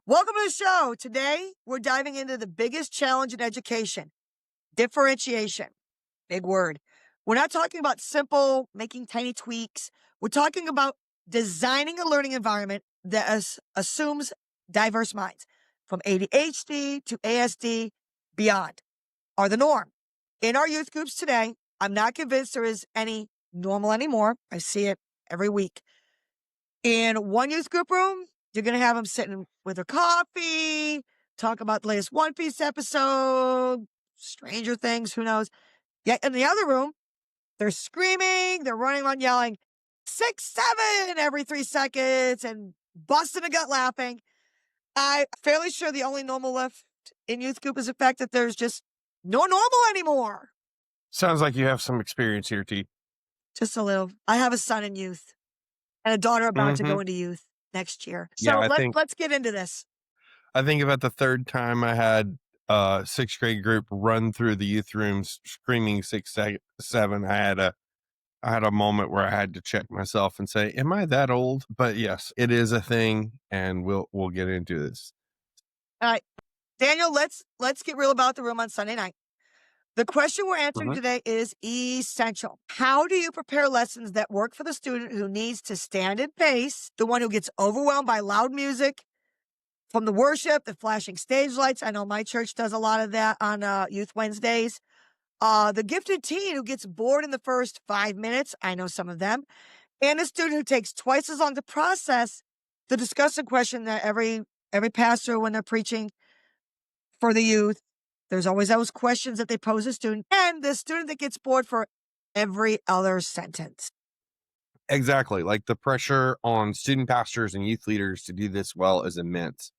Welcome to the show. Today, we're diving into the biggest challenge in education, differentiation. Big word. We're not talking about simple making tiny tweaks. We're talking about designing a learning environment that assumes diverse minds, from ADHD to ASD, beyond, are the norm. In our youth groups today, I'm not convinced there is any normal anymore. I see it every week. In one youth group room, you're going to have them sitting with their coffee, talk about the latest One Piece episode, Stranger Things, who knows. Yet in the other room, they're screaming, they're running around yelling, 6, 7 every 3 seconds and busting a gut laughing. I'm fairly sure the only normal left in youth group is the fact that there's just no normal anymore. Sounds like you have some experience here, T. Just a little. I have a son in youth and a daughter about to go into youth next year. So let's get into this. I think about the third time I had a sixth grade group run through the youth rooms screaming 6, 7. I had a moment where I had to check myself and say, am I that old? But yes, it is a thing, and we'll get into this. All right, Daniel, let's get real about the room on Sunday night. The question we're answering today is essential. How do you prepare lessons that work for the student who needs to stand in pace, the one who gets overwhelmed by loud music from the worship, the flashing stage lights? I know my church does a lot of that on Youth Wednesdays. The gifted teen who gets bored in the first 5 minutes. I know some of them. And a student who takes twice as long to process the discussion question that every pastor, when they're preaching for the youth, there's always those questions that they pose a student, and the student that gets bored for every other sentence. Exactly. Like the pressure on student pastors and youth leaders to do this well is immense.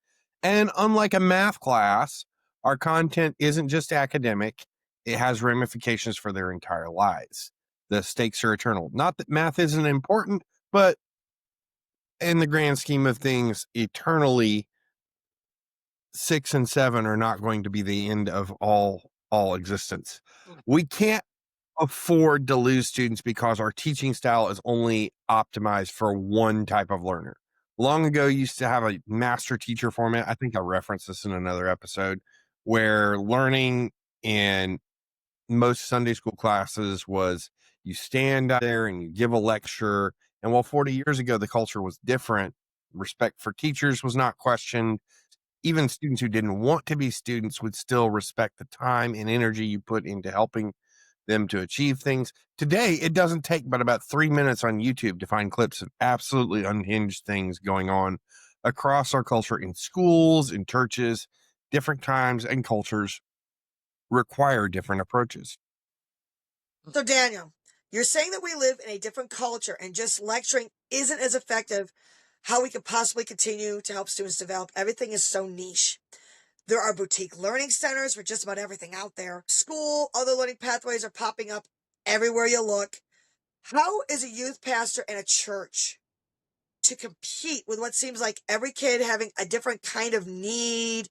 And unlike a math class, our content isn't just academic. It has ramifications for their entire lives. The stakes are eternal. Not that math isn't important, but in the grand scheme of things, eternally, 6 and 7 are not going to be the end of all existence. We can't afford to lose students because our teaching style is only optimized for one type of learner. Long ago, used to have a master teacher format. I think I referenced this in another episode, where learning in most Sunday school classes was you stand out there and you give a lecture. And while 40 years ago, the culture was different, respect for teachers was not questioned. Even students who didn't want to be students would still respect the time and energy you put into helping them to achieve things. Today, it doesn't take but about 3 minutes on YouTube to find clips of absolutely unhinged things going on across our culture in schools, in churches. Different times and cultures require different approaches. So, Daniel, you're saying that we live in a different culture and just lecturing isn't as effective. How we could possibly continue to help students develop. Everything is so niche. There are boutique learning centers for just about everything out there. School, other learning pathways are popping up everywhere you look. How is a youth pastor in a church to compete with what seems like every kid having a different kind of need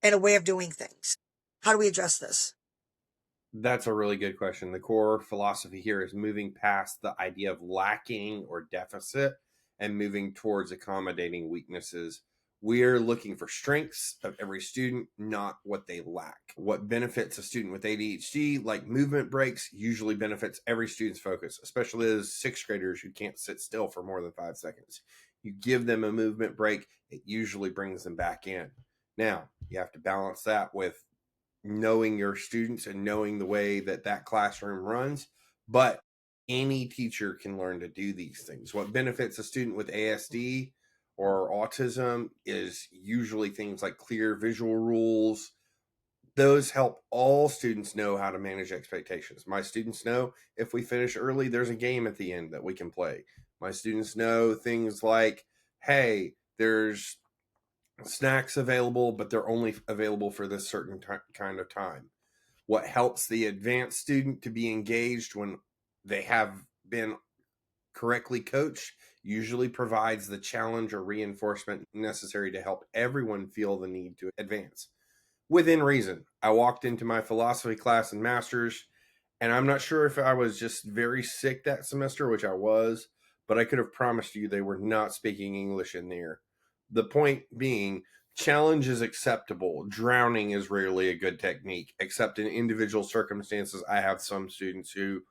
and a way of doing things? How do we address this? That's a really good question. The core philosophy here is moving past the idea of lacking or deficit and moving towards accommodating weaknesses. We're looking for strengths of every student, not what they lack. What benefits a student with ADHD, like movement breaks, usually benefits every student's focus, especially those sixth graders who can't sit still for more than 5 seconds. You give them a movement break, it usually brings them back in. Now, you have to balance that with knowing your students and knowing the way that classroom runs. But any teacher can learn to do these things. What benefits a student with ASD or autism is usually things like clear visual rules. Those help all students know how to manage expectations. My students know if we finish early, there's a game at the end that we can play. My students know things like, hey, there's snacks available, but they're only available for this certain kind of time. What helps the advanced student to be engaged when they have been correctly coached usually provides the challenge or reinforcement necessary to help everyone feel the need to advance. Within reason, I walked into my philosophy class in master's, and I'm not sure if I was just very sick that semester, which I was, but I could have promised you they were not speaking English in there. The point being, Challenge is acceptable. Drowning is rarely a good technique, except in individual circumstances. I have some students who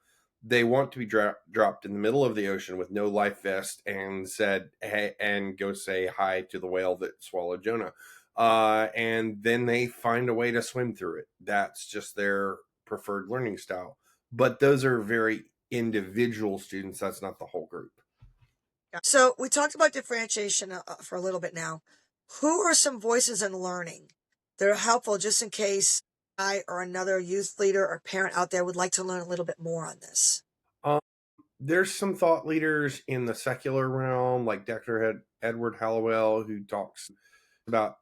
they want to be dropped in the middle of the ocean with no life vest and said, hey, and go say hi to the whale that swallowed Jonah. And then they find a way to swim through it. That's just their preferred learning style. But those are very individual students. That's not the whole group. So we talked about differentiation for a little bit now. Who are some voices in learning that are helpful just in case I or another youth leader or parent out there would like to learn a little bit more on this? Um, there's some thought leaders in the secular realm, like Dr. Edward Hallowell, who talks about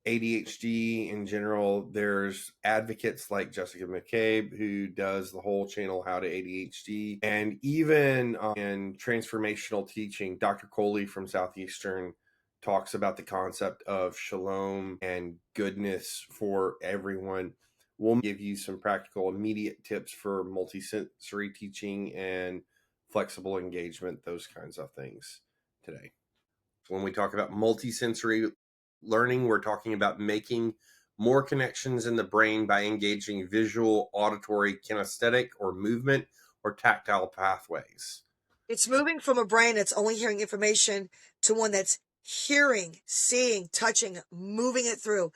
ADHD in general. There's advocates like Jessica McCabe, who does the whole channel How to ADHD. And even in transformational teaching, Dr. Coley from Southeastern talks about the concept of shalom and goodness for everyone. We'll give you some practical, immediate tips for multisensory teaching and flexible engagement, those kinds of things today. When we talk about multisensory learning, we're talking about making more connections in the brain by engaging visual, auditory, kinesthetic, or movement or tactile pathways. It's moving from a brain that's only hearing information to one that's hearing, seeing, touching, moving it through.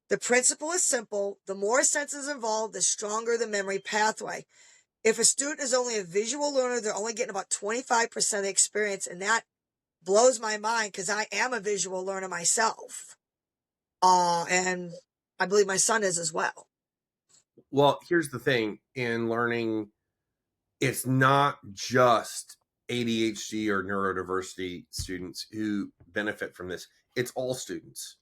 The principle is simple. The more senses involved, the stronger the memory pathway. If a student is only a visual learner, they're only getting about 25% of the experience, and that blows my mind because I am a visual learner myself. And I believe my son is as well. Well, here's the thing in learning, it's not just ADHD or neurodiversity students who benefit from this, it's all students.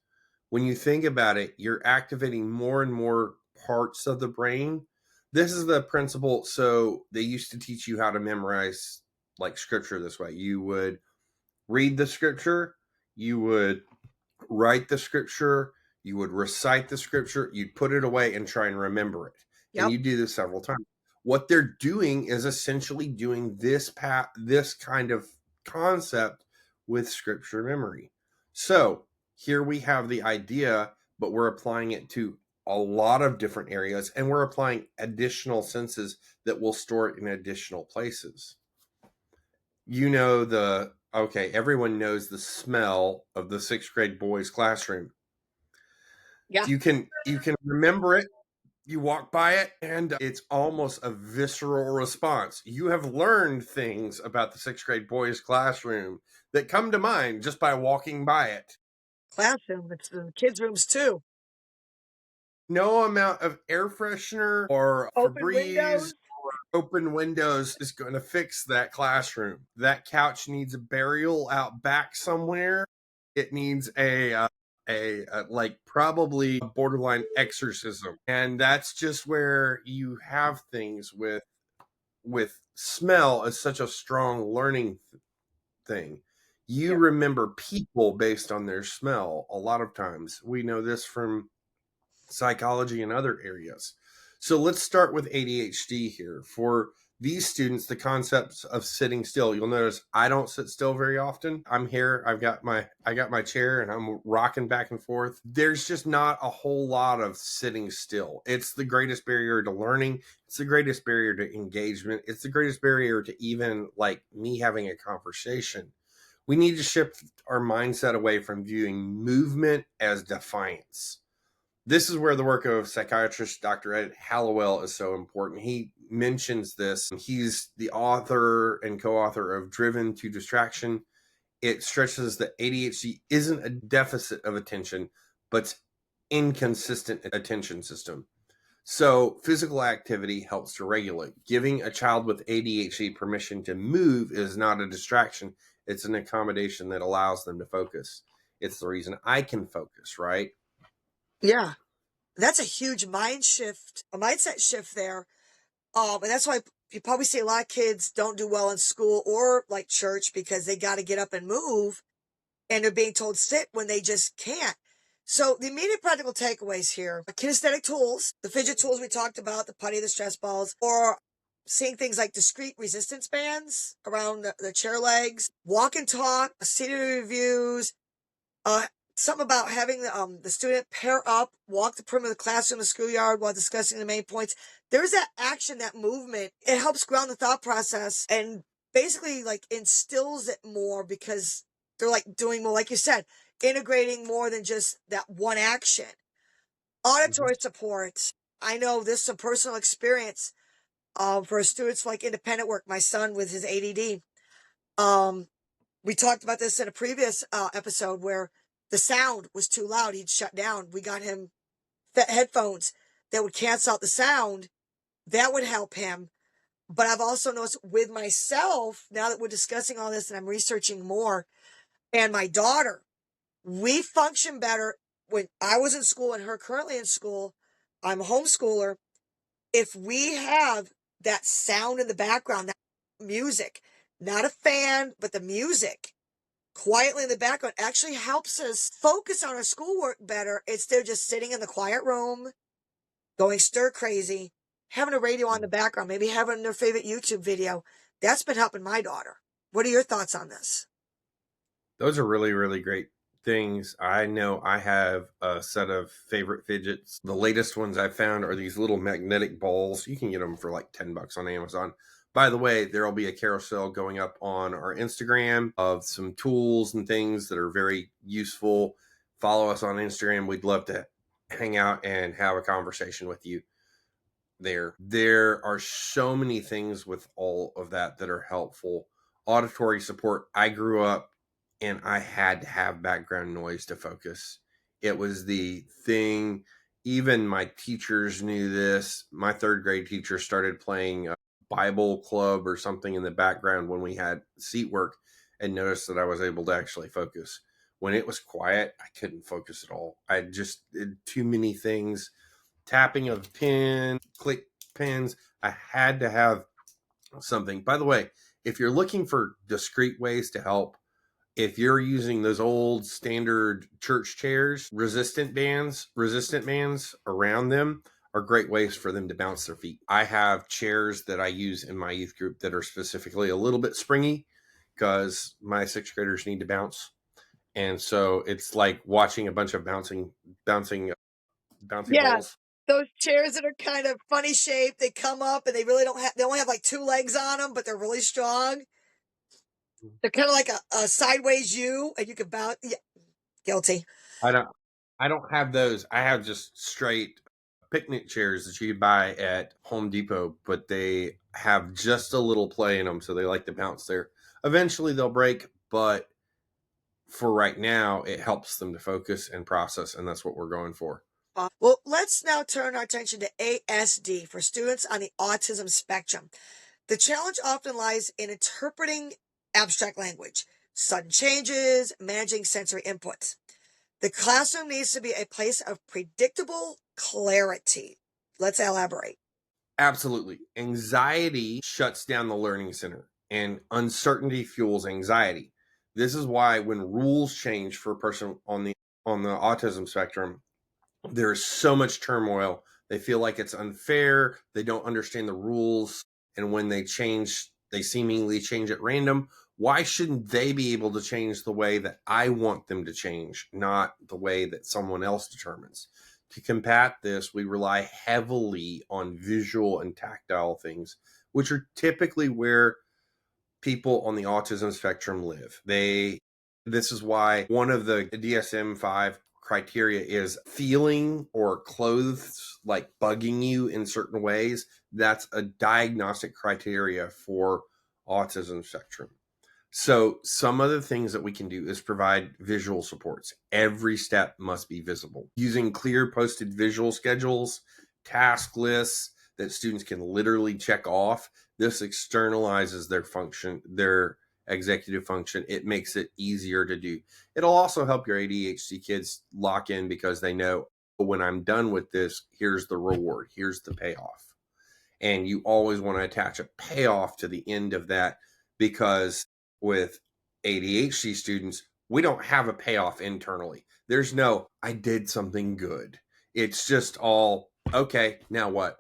When you think about it, you're activating more and more parts of the brain. This is the principle. So they used to teach you how to memorize like scripture this way. You would read the scripture, you would write the scripture, you would recite the scripture, you'd put it away and try and remember it. And Yep. you do this several times. What they're doing is essentially doing this kind of concept with scripture memory. So here we have the idea, but we're applying it to a lot of different areas, and we're applying additional senses that will store it in additional places. Everyone knows the smell of the sixth grade boys' classroom. Yeah. You can remember it. You walk by it, and it's almost a visceral response. You have learned things about the sixth grade boys' classroom that come to mind just by walking by it. Classroom. It's the kids' rooms too. No amount of air freshener or Open Febreze windows. open windows is going to fix that classroom. That couch needs a burial out back somewhere. It needs like probably a borderline exorcism, and that's just where you have things with smell as such a strong learning thing. You Yeah. remember people based on their smell. A lot of times, we know this from psychology and other areas. So let's start with ADHD here. For these students, the concepts of sitting still, you'll notice I don't sit still very often. I'm here, I got my chair and I'm rocking back and forth. There's just not a whole lot of sitting still. It's the greatest barrier to learning. It's the greatest barrier to engagement. It's the greatest barrier to even like me having a conversation. We need to shift our mindset away from viewing movement as defiance. This is where the work of psychiatrist Dr. Ed Hallowell is so important. He mentions this. He's the author and co-author of Driven to Distraction. It stresses that ADHD isn't a deficit of attention, but inconsistent attention system. So physical activity helps to regulate. Giving a child with ADHD permission to move is not a distraction. It's an accommodation that allows them to focus. It's the reason I can focus, right? Yeah. That's a huge mindset shift there. And that's why you probably see a lot of kids don't do well in school or like church because they got to get up and move and they're being told sit when they just can't. So the immediate practical takeaways here, kinesthetic tools, the fidget tools we talked about, the putty, the stress balls, or seeing things like discrete resistance bands around the chair legs, walk and talk, seated reviews, something about having the student pair up, walk the perimeter of the classroom, the schoolyard while discussing the main points. There's that action, that movement. It helps ground the thought process and basically like instills it more because they're like doing more, like you said, integrating more than just that one action. Auditory support. I know this is some personal experience for students like independent work. My son with his ADD. Um, we talked about this in a previous episode where the sound was too loud. He'd shut down. We got him headphones that would cancel out the sound. That would help him. But I've also noticed with myself, now that we're discussing all this and I'm researching more, and my daughter, we function better when I was in school and her currently in school. I'm a homeschooler. If we have that sound in the background, that music, not a fan, but the music quietly in the background actually helps us focus on our schoolwork better instead of just sitting in the quiet room, going stir crazy, having a radio on the background, maybe having their favorite YouTube video. That's been helping my daughter. What are your thoughts on this? Those are really, really great things. I know I have a set of favorite fidgets. The latest ones I found are these little magnetic balls. You can get them for like $10 on Amazon. By the way, there will be a carousel going up on our Instagram of some tools and things that are very useful. Follow us on Instagram. We'd love to hang out and have a conversation with you there. There are so many things with all of that that are helpful. Auditory support. I grew up and I had to have background noise to focus. It was the thing. Even my teachers knew this. My third grade teacher started playing a Bible club or something in the background when we had seat work and noticed that I was able to actually focus. When it was quiet, I couldn't focus at all. I just did too many things. Tapping of pen, click pens. I had to have something. By the way, if you're looking for discrete ways to help, if you're using those old standard church chairs, resistant bands around them are great ways for them to bounce their feet. I have chairs that I use in my youth group that are specifically a little bit springy because my sixth graders need to bounce. And so it's like watching a bunch of bouncing Yeah, balls. those chairs that are kind of funny shaped, they come up and they really don't have, they only have like two legs on them, but they're really strong. They're kind of like a sideways U, and you can bounce. Yeah, guilty. I don't I don't have those. I have just straight picnic chairs that you buy at Home Depot, but they have just a little play in them, so they like to bounce there. Eventually they'll break, but for right now, it helps them to focus and process, and that's what we're going for. Well, let's now turn our attention to ASD for students on the autism spectrum. The challenge often lies in interpreting abstract language, sudden changes, managing sensory inputs. The classroom needs to be a place of predictable clarity. Let's elaborate. Absolutely. Anxiety shuts down the learning center, and uncertainty fuels anxiety. This is why when rules change for a person on the autism spectrum, there's so much turmoil. They feel like it's unfair. They don't understand the rules. And when they change, they seemingly change at random. Why shouldn't they be able to change the way that I want them to change, not the way that someone else determines? To combat this, we rely heavily on visual and tactile things, which are typically where people on the autism spectrum live. This is why one of the DSM-5 criteria is feeling or clothes like bugging you in certain ways. That's a diagnostic criteria for autism spectrum. So some of the things that we can do is provide visual supports. Every step must be visible. Using clear posted visual schedules, task lists that students can literally check off. This externalizes their function, their executive function. It makes it easier to do. It'll also help your ADHD kids lock in because they know, when I'm done with this, here's the reward, here's the payoff. And you always want to attach a payoff to the end of that, because with ADHD students, we don't have a payoff internally. There's no, I did something good. It's just all, okay, now what?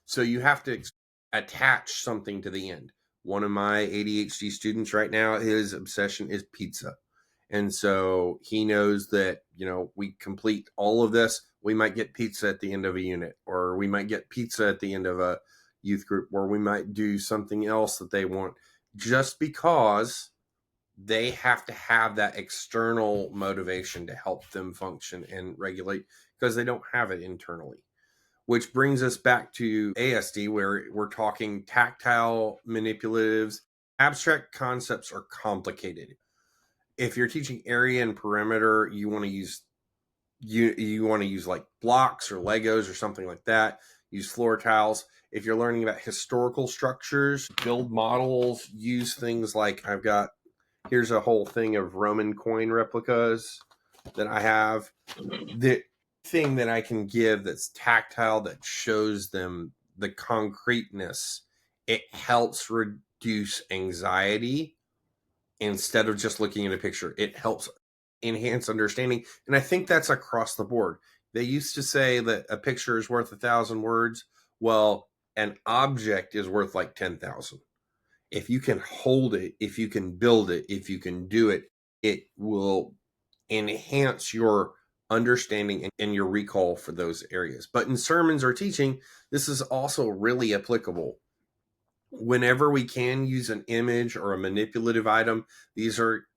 So you have to attach something to the end. One of my ADHD students right now, his obsession is pizza. And so he knows that, we complete all of this. We might get pizza at the end of a unit, or we might get pizza at the end of a youth group, or we might do something else that they want, just because they have to have that external motivation to help them function and regulate, because they don't have it internally. Which brings us back to ASD, where we're talking tactile manipulatives. Abstract concepts are complicated. If you're teaching area and perimeter, you want to use like blocks or Legos or something like that. Use floor tiles. If you're learning about historical structures, build models, use things like here's a whole thing of Roman coin replicas that I have. The thing that I can give that's tactile, that shows them the concreteness, it helps reduce anxiety instead of just looking at a picture. It helps enhance understanding. And I think that's across the board. They used to say that a picture is worth 1,000 words. Well, an object is worth like 10,000. If you can hold it, if you can build it, if you can do it, it will enhance your understanding and your recall for those areas. But in sermons or teaching, this is also really applicable. Whenever we can use an image or a manipulative item, these are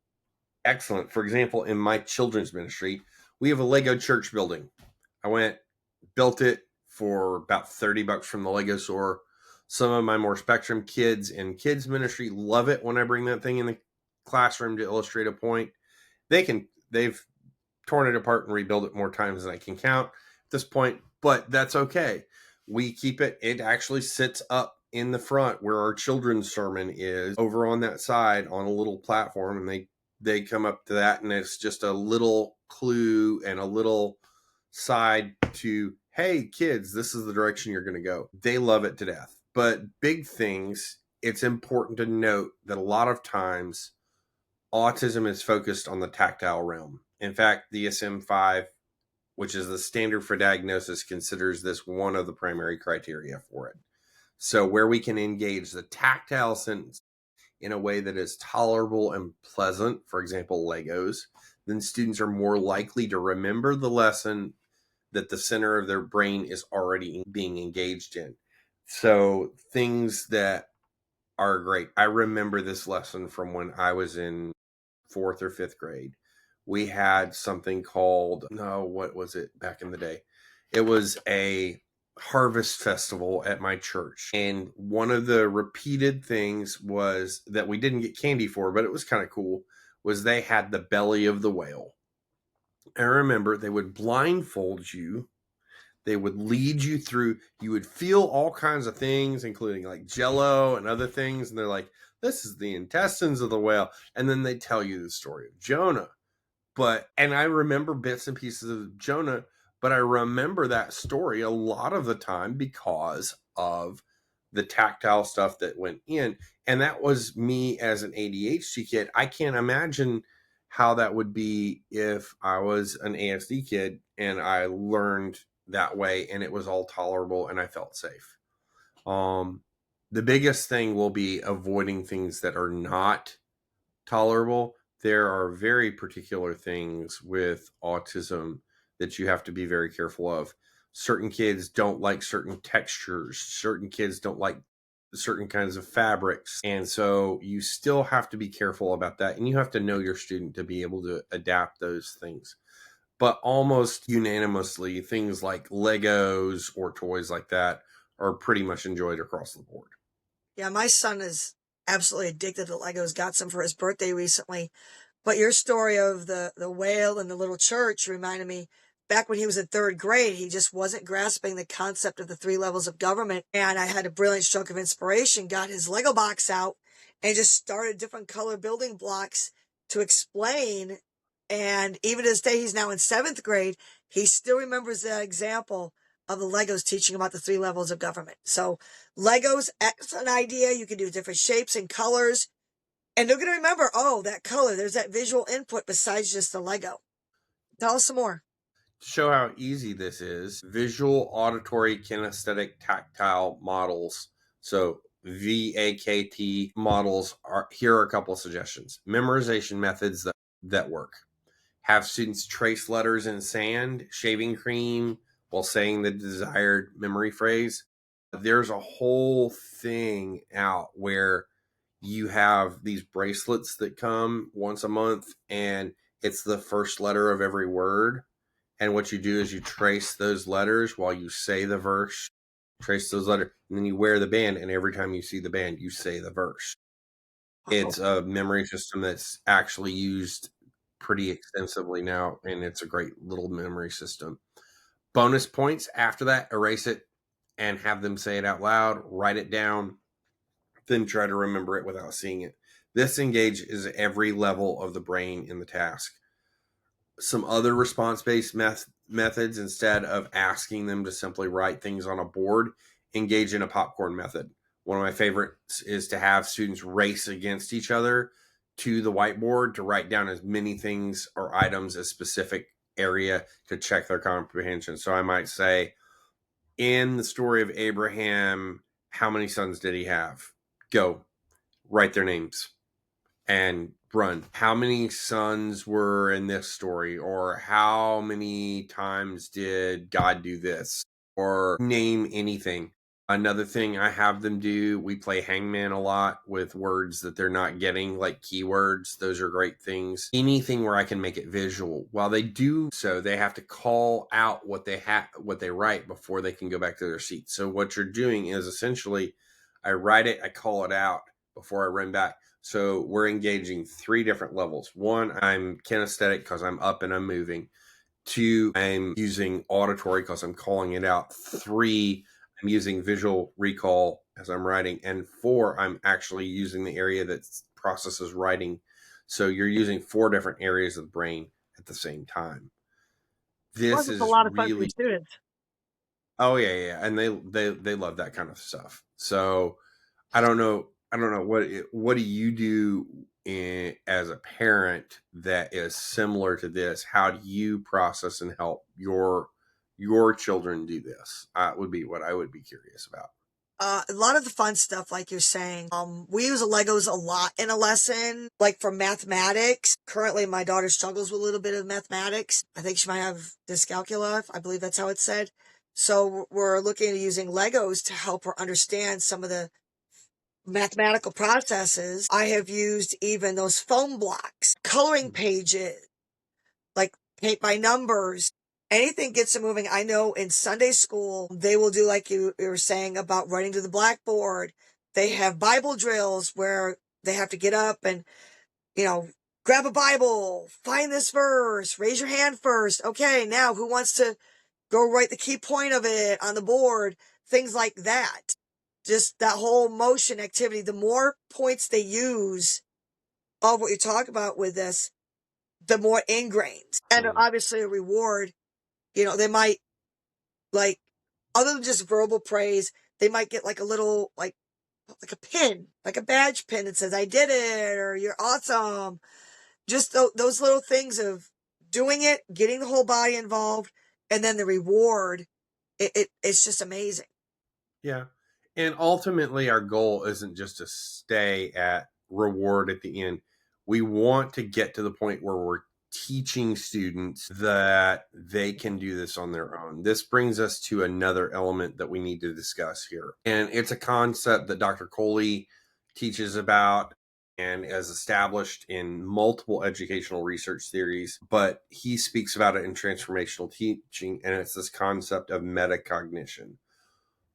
excellent. For example, in my children's ministry, we have a Lego church building. I built it for about $30 from the Lego store. Some of my more spectrum kids in kids ministry love it when I bring that thing in the classroom to illustrate a point. They've torn it apart and rebuilt it more times than I can count at this point, but that's okay. We keep it. It actually sits up in the front where our children's sermon is, over on that side on a little platform, and they come up to that, and it's just a little clue and a little side to, hey kids, this is the direction you're going to go. They love it to death. But big things, it's important to note that a lot of times autism is focused on the tactile realm. In fact, the DSM-5, which is the standard for diagnosis, considers this one of the primary criteria for it. So where we can engage the tactile sense in a way that is tolerable and pleasant, for example, Legos, then students are more likely to remember the lesson that the center of their brain is already being engaged in. So things that are great. I remember this lesson from when I was in 4th or 5th grade. We had something called, what was it back in the day? It was a harvest festival at my church. And one of the repeated things was that we didn't get candy for, but it was kind of cool, was they had the belly of the whale. I remember they would blindfold you. They would lead you through. You would feel all kinds of things, including like Jello and other things. And they're like, this is the intestines of the whale. And then they tell you the story of Jonah. And I remember bits and pieces of Jonah, but I remember that story a lot of the time because of the tactile stuff that went in. And that was me as an ADHD kid. I can't imagine how that would be if I was an ASD kid and I learned that way and it was all tolerable and I felt safe. The biggest thing will be avoiding things that are not tolerable. There are very particular things with autism that you have to be very careful of. Certain kids don't like certain textures. Certain kids don't like certain kinds of fabrics. And so you still have to be careful about that. And you have to know your student to be able to adapt those things. But almost unanimously, things like Legos or toys like that are pretty much enjoyed across the board. Yeah, my son is absolutely addicted to Legos. Got some for his birthday recently. But your story of the whale and the little church reminded me, back when he was in 3rd grade, he just wasn't grasping the concept of the 3 levels of government. And I had a brilliant stroke of inspiration, got his Lego box out and just started different color building blocks to explain. And even to this day, he's now in 7th grade. He still remembers that example of the Legos teaching about the 3 levels of government. So Legos, excellent idea. You can do different shapes and colors. And they're going to remember, oh, that color, there's that visual input besides just the Lego. Tell us some more. To show how easy this is, visual, auditory, kinesthetic, tactile models. So VAKT models here are a couple of suggestions. Memorization methods that that work. Have students trace letters in sand, shaving cream, while saying the desired memory phrase. There's a whole thing out where you have these bracelets that come once a month, and it's the first letter of every word. And what you do is you trace those letters while you say the verse, trace those letters, and then you wear the band, and every time you see the band, you say the verse. It's a memory system that's actually used pretty extensively now, and it's a great little memory system. Bonus points after that, erase it and have them say it out loud, write it down, then try to remember it without seeing it. This engages every level of the brain in the task. Some other response-based methods, instead of asking them to simply write things on a board, engage in a popcorn method. One of my favorites is to have students race against each other to the whiteboard to write down as many things or items as specific area to check their comprehension. So I might say, in the story of Abraham, how many sons did he have? Go, write their names and run. How many sons were in this story? Or how many times did God do this? Or name anything. Another thing I have them do, we play hangman a lot with words that they're not getting, like keywords. Those are great things. Anything where I can make it visual. While they do so, they have to call out what they write before they can go back to their seat. So what you're doing is essentially, I write it, I call it out before I run back. So we're engaging 3 different levels. 1, I'm kinesthetic because I'm up and I'm moving. 2, I'm using auditory because I'm calling it out. 3, I'm using visual recall as I'm writing. And 4, I'm actually using the area that processes writing. So you're using 4 different areas of the brain at the same time. Plus, This it's a is lot of fun for your really, students. oh yeah, and they love that kind of stuff. So I don't know what do you do as a parent that is similar to this? How do you process and help your children do this? Would be what I would be curious about. A lot of the fun stuff, like you're saying, we use Legos a lot in a lesson, like for mathematics. Currently, my daughter struggles with a little bit of mathematics. I think she might have dyscalculia. I believe that's how it's said. So we're looking at using Legos to help her understand some of the mathematical processes. I have used even those foam blocks, coloring pages, like paint by numbers. Anything gets them moving. I know in Sunday school, they will do like you were saying about writing to the blackboard. They have Bible drills where they have to get up and, you know, grab a Bible, find this verse, raise your hand first. Okay, now who wants to go write the key point of it on the board? Things like that. Just that whole motion activity. The more points they use of what you talk about with this, the more ingrained. And obviously a reward, they might, like, other than just verbal praise, they might get like a little, like a pin, like a badge pin that says, I did it, or you're awesome. Just those little things of doing it, getting the whole body involved, and then the reward. It's just amazing. Yeah. And ultimately, our goal isn't just to stay at reward at the end. We want to get to the point where we're teaching students that they can do this on their own. This brings us to another element that we need to discuss here. And it's a concept that Dr. Coley teaches about and is established in multiple educational research theories, but he speaks about it in transformational teaching, and it's this concept of metacognition.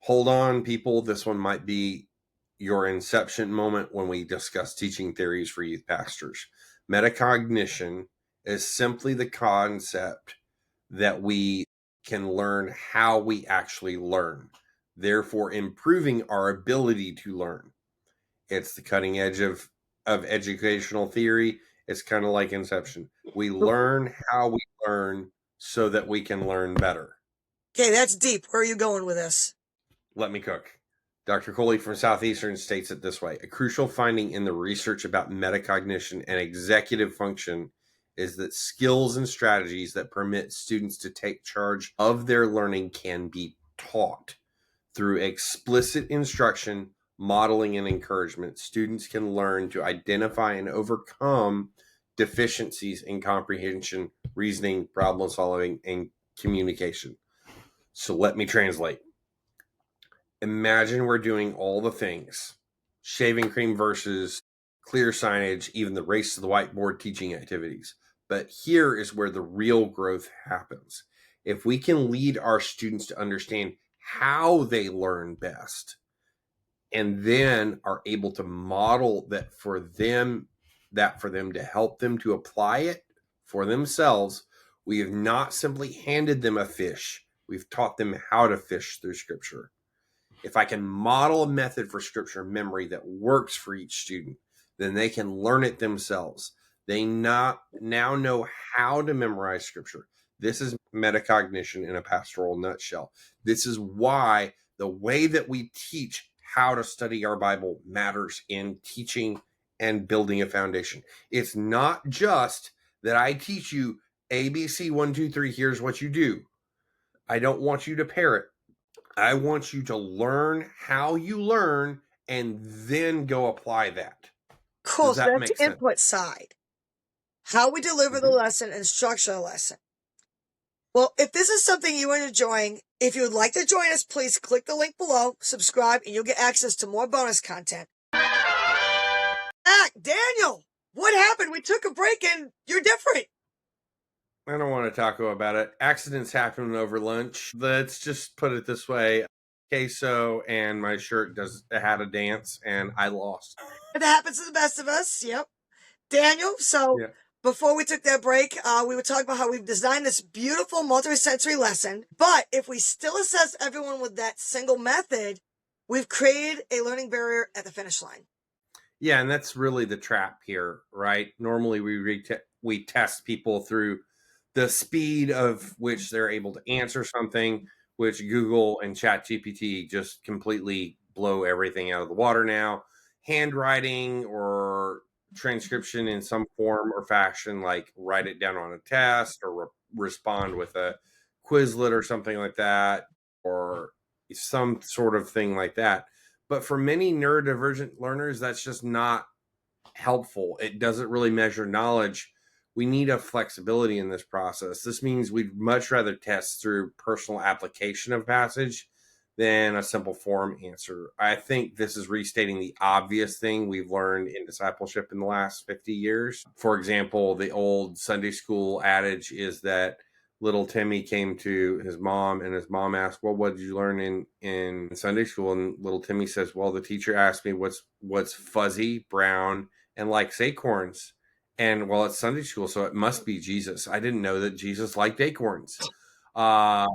Hold on, people. This one might be your inception moment when we discuss teaching theories for youth pastors. Metacognition is simply the concept that we can learn how we actually learn, therefore improving our ability to learn. It's the cutting edge of educational theory. It's kind of like inception. We learn how we learn so that we can learn better. Okay, that's deep. Where are you going with this? Let me cook. Dr. Coley from Southeastern states it this way: a crucial finding in the research about metacognition and executive function is that skills and strategies that permit students to take charge of their learning can be taught. Through explicit instruction, modeling, and encouragement, students can learn to identify and overcome deficiencies in comprehension, reasoning, problem solving, and communication. So let me translate. Imagine we're doing all the things, shaving cream versus clear signage, even the race to the whiteboard teaching activities. But here is where the real growth happens. If we can lead our students to understand how they learn best, and then are able to model that for them to help them to apply it for themselves, we have not simply handed them a fish, we've taught them how to fish through scripture. If I can model a method for scripture memory that works for each student, then they can learn it themselves. They now know how to memorize scripture. This is metacognition in a pastoral nutshell. This is why the way that we teach how to study our Bible matters in teaching and building a foundation. It's not just that I teach you ABC 1, 2, 3, here's what you do. I don't want you to parrot. I want you to learn how you learn and then go apply that. Cool. Does So that that's make the sense? input side. How we deliver the lesson and structure a lesson. Well, if this is something you are enjoying, if you would like to join us, please click the link below, subscribe, and you'll get access to more bonus content. Daniel, what happened? We took a break and you're different. I don't want to talk about it. Accidents happen over lunch. Let's just put it this way. Queso and my shirt had a dance and I lost. That happens to the best of us. Yep. Daniel, so Yeah. Before we took that break, we were talking about how we've designed this beautiful multi-sensory lesson. But if we still assess everyone with that single method, we've created a learning barrier at the finish line. Yeah, and that's really the trap here, right? Normally we test people through the speed of which they're able to answer something, which Google and ChatGPT just completely blow everything out of the water now. Handwriting or transcription in some form or fashion, like write it down on a test or respond with a Quizlet or something like that, or some sort of thing like that. But for many neurodivergent learners, that's just not helpful. It doesn't really measure knowledge. We need a flexibility in this process. This means we'd much rather test through personal application of passage than a simple form answer. I think this is restating the obvious thing we've learned in discipleship in the last 50 years. For example, the old Sunday school adage is that little Timmy came to his mom and his mom asked, well, what did you learn in Sunday school? And little Timmy says, well, the teacher asked me what's fuzzy, brown, and likes acorns. And well, it's Sunday school, so it must be Jesus. I didn't know that Jesus liked acorns. But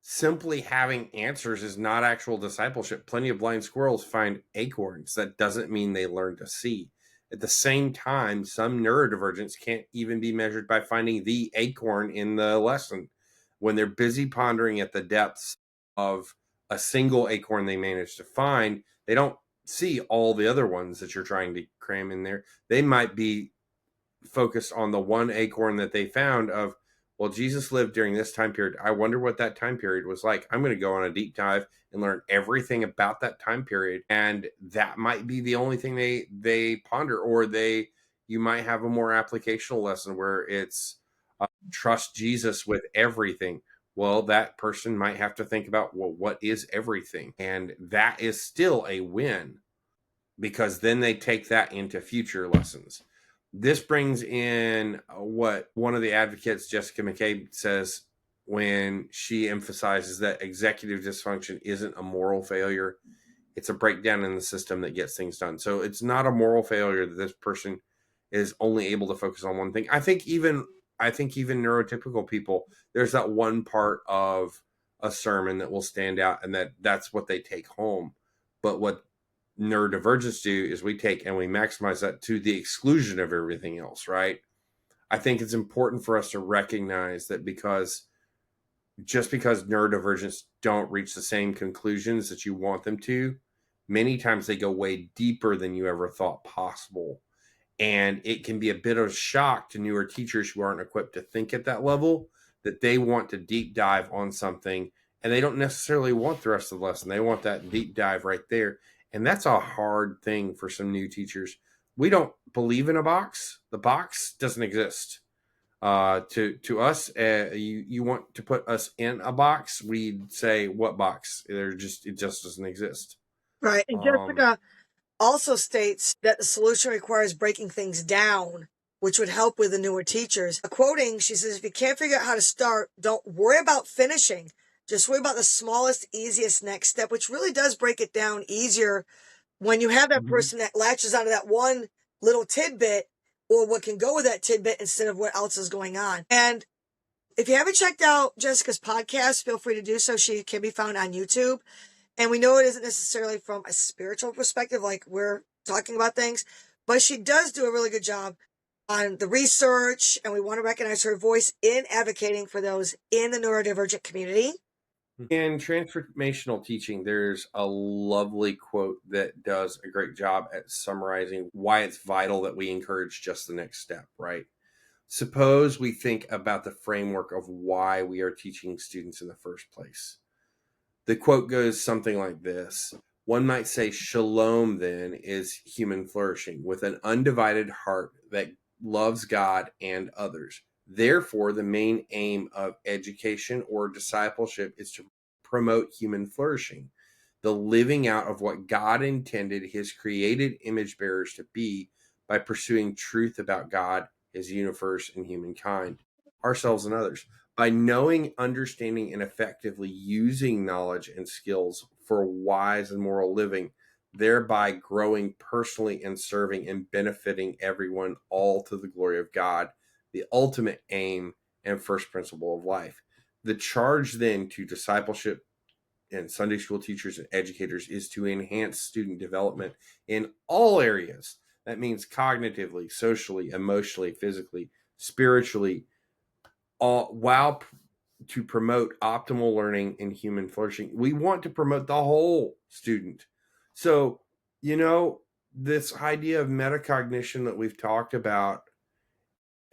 simply having answers is not actual discipleship. Plenty of blind squirrels find acorns. That doesn't mean they learn to see. At the same time, some neurodivergence can't even be measured by finding the acorn in the lesson. When they're busy pondering at the depths of a single acorn they managed to find, they don't see all the other ones that you're trying to cram in there. They might be focused on the one acorn that they found of, well, Jesus lived during this time period. I wonder what that time period was like. I'm going to go on a deep dive and learn everything about that time period. And that might be the only thing they ponder, or you might have a more applicational lesson where it's trust Jesus with everything. Well, that person might have to think about, well, what is everything? And that is still a win, because then they take that into future lessons. This brings in what one of the advocates, Jessica McCabe, says when she emphasizes that executive dysfunction isn't a moral failure. It's a breakdown in the system that gets things done. So it's not a moral failure that this person is only able to focus on one thing. I think even neurotypical people, there's that one part of a sermon that will stand out, and that's what they take home. But what neurodivergence do is we take and we maximize that to the exclusion of everything else, right? I think it's important for us to recognize that just because neurodivergents don't reach the same conclusions that you want them to, many times they go way deeper than you ever thought possible. And it can be a bit of a shock to newer teachers who aren't equipped to think at that level, that they want to deep dive on something and they don't necessarily want the rest of the lesson. They want that deep dive right there. And that's a hard thing for some new teachers. We don't believe in a box. The box doesn't exist. To us, you want to put us in a box, we'd say, what box? It just doesn't exist. Right. And Jessica also states that the solution requires breaking things down, which would help with the newer teachers. Quoting, she says, if you can't figure out how to start, don't worry about finishing. Just worry about the smallest, easiest next step, which really does break it down easier when you have that person that latches onto that one little tidbit or what can go with that tidbit instead of what else is going on. And if you haven't checked out Jessica's podcast, feel free to do so. She can be found on YouTube. And we know it isn't necessarily from a spiritual perspective, like we're talking about things, but she does do a really good job on the research. And we want to recognize her voice in advocating for those in the neurodivergent community. In transformational teaching, there's a lovely quote that does a great job at summarizing why it's vital that we encourage just the next step, right? Suppose we think about the framework of why we are teaching students in the first place. The quote goes something like this. One might say, shalom, then, is human flourishing with an undivided heart that loves God and others. Therefore, the main aim of education or discipleship is to promote human flourishing, the living out of what God intended his created image bearers to be by pursuing truth about God, his universe, and humankind, ourselves and others. By knowing, understanding, and effectively using knowledge and skills for wise and moral living, thereby growing personally and serving and benefiting everyone, all to the glory of God, the ultimate aim and first principle of life. The charge then to discipleship and Sunday school teachers and educators is to enhance student development in all areas. That means cognitively, socially, emotionally, physically, spiritually, while to promote optimal learning and human flourishing. We want to promote the whole student. So, this idea of metacognition that we've talked about